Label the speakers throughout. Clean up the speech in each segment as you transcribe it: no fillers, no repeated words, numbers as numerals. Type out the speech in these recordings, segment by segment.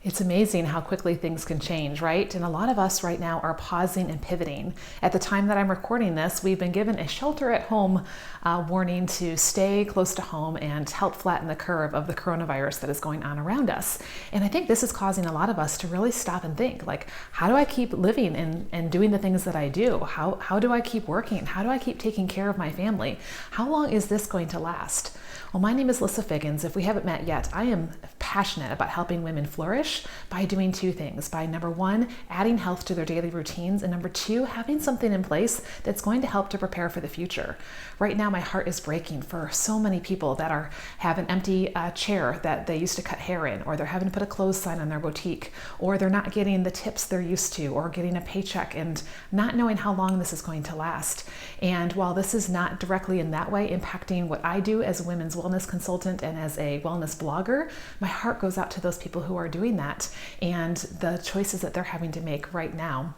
Speaker 1: It's amazing how quickly things can change, right? And a lot of us right now are pausing and pivoting. At the time that I'm recording this, we've been given a shelter at home warning to stay close to home and help flatten the curve of the coronavirus that is going on around us. And I think this is causing a lot of us to really stop and think, like, how do I keep living and doing the things that I do? How do I keep working? How do I keep taking care of my family? How long is this going to last? Well, my name is Lissa Figgins. If we haven't met yet, I am passionate about helping women flourish by doing two things. By number one, adding health to their daily routines, and number two, having something in place that's going to help to prepare for the future. Right now, my heart is breaking for so many people that have an empty chair that they used to cut hair in, or they're having to put a clothes sign on their boutique, or they're not getting the tips they're used to, or getting a paycheck and not knowing how long this is going to last. And while this is not directly in that way impacting what I do as a women's wellness consultant and as a wellness blogger, my heart goes out to those people who are doing that and the choices that they're having to make right now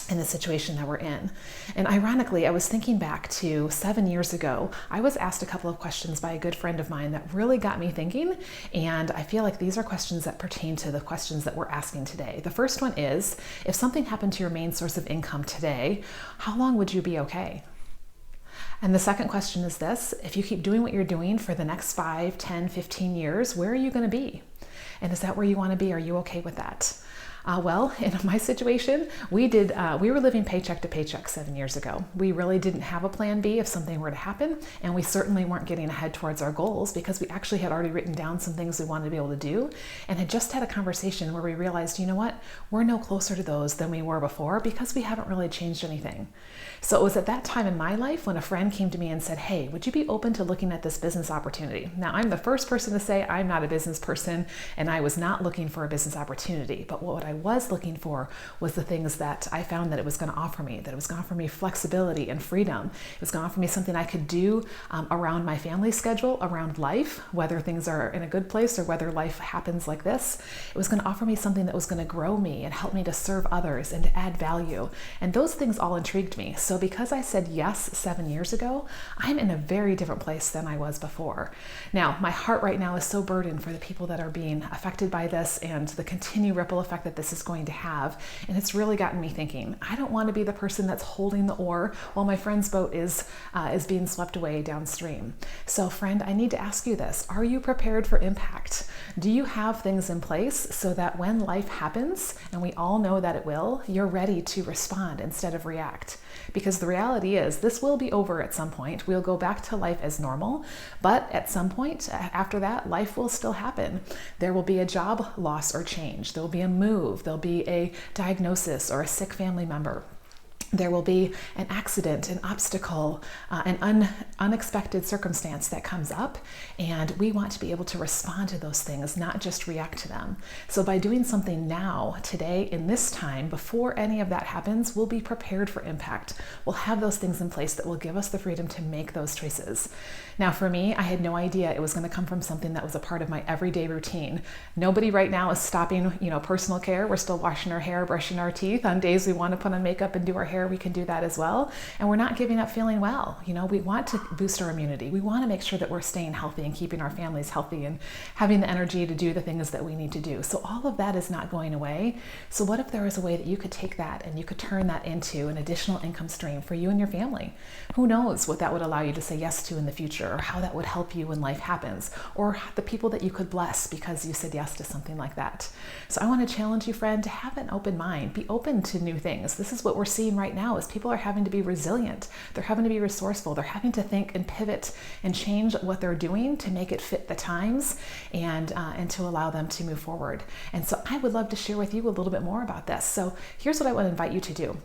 Speaker 1: in the situation that we're in. And ironically, I was thinking back to 7 years ago. I was asked a couple of questions by a good friend of mine that really got me thinking, and I feel like these are questions that pertain to the questions that we're asking today. The first one is, if something happened to your main source of income today, how long would you be okay? And the second question is this: if you keep doing what you're doing for the next 5, 10, 15 years, where are you going to be? And is that where you want to be? Are you okay with that? Well, in my situation, we were living paycheck to paycheck 7 years ago. We really didn't have a plan B if something were to happen, and we certainly weren't getting ahead towards our goals because we actually had already written down some things we wanted to be able to do and had just had a conversation where we realized, you know what, we're no closer to those than we were before because we haven't really changed anything. So it was at that time in my life when a friend came to me and said, hey, would you be open to looking at this business opportunity? Now, I'm the first person to say I'm not a business person, and I was not looking for a business opportunity, but what I was looking for was the things that I found that it was going to offer me, that it was going to offer me flexibility and freedom. It was going to offer me something I could do around my family schedule, around life, whether things are in a good place or whether life happens like this. It was going to offer me something that was going to grow me and help me to serve others and to add value. And those things all intrigued me. So because I said yes 7 years ago, I'm in a very different place than I was before. Now, my heart right now is so burdened for the people that are being affected by this and the continued ripple effect that this is going to have. And it's really gotten me thinking, I don't want to be the person that's holding the oar while my friend's boat is being swept away downstream. So friend, I need to ask you this. Are you prepared for impact? Do you have things in place so that when life happens, and we all know that it will, you're ready to respond instead of react? Because the reality is this will be over at some point. We'll go back to life as normal, but at some point after that, life will still happen. There will be a job loss or change. There will be a move. There'll be a diagnosis or a sick family member. There will be an accident, an obstacle, an unexpected circumstance that comes up, and we want to be able to respond to those things, not just react to them. So by doing something now, today, in this time, before any of that happens, we'll be prepared for impact. We'll have those things in place that will give us the freedom to make those choices. Now, for me, I had no idea it was going to come from something that was a part of my everyday routine. Nobody right now is stopping, personal care. We're still washing our hair, brushing our teeth. On days we want to put on makeup and do our hair, we can do that as well. And we're not giving up feeling well. We want to boost our immunity. We want to make sure that we're staying healthy and keeping our families healthy and having the energy to do the things that we need to do. So all of that is not going away. So what if there was a way that you could take that and you could turn that into an additional income stream for you and your family? Who knows what that would allow you to say yes to in the future, or how that would help you when life happens, or the people that you could bless because you said yes to something like that. So I want to challenge you, friend, to have an open mind. Be open to new things. This is what we're seeing right now is people are having to be resilient. They're having to be resourceful. They're having to think and pivot and change what they're doing to make it fit the times and to allow them to move forward. And so I would love to share with you a little bit more about this. So here's what I want to invite you to do.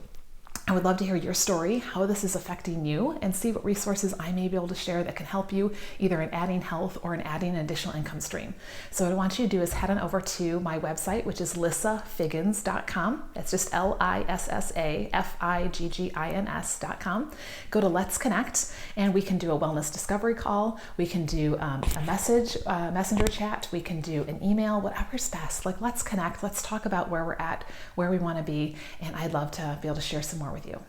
Speaker 1: I would love to hear your story, how this is affecting you, and see what resources I may be able to share that can help you either in adding health or in adding an additional income stream. So what I want you to do is head on over to my website, which is lissafiggins.com. That's just LISSAFIGGINS.com. Go to Let's Connect, and we can do a wellness discovery call. We can do a messenger chat. We can do an email, whatever's best. Let's connect. Let's talk about where we're at, where we want to be, and I'd love to be able to share some more with you.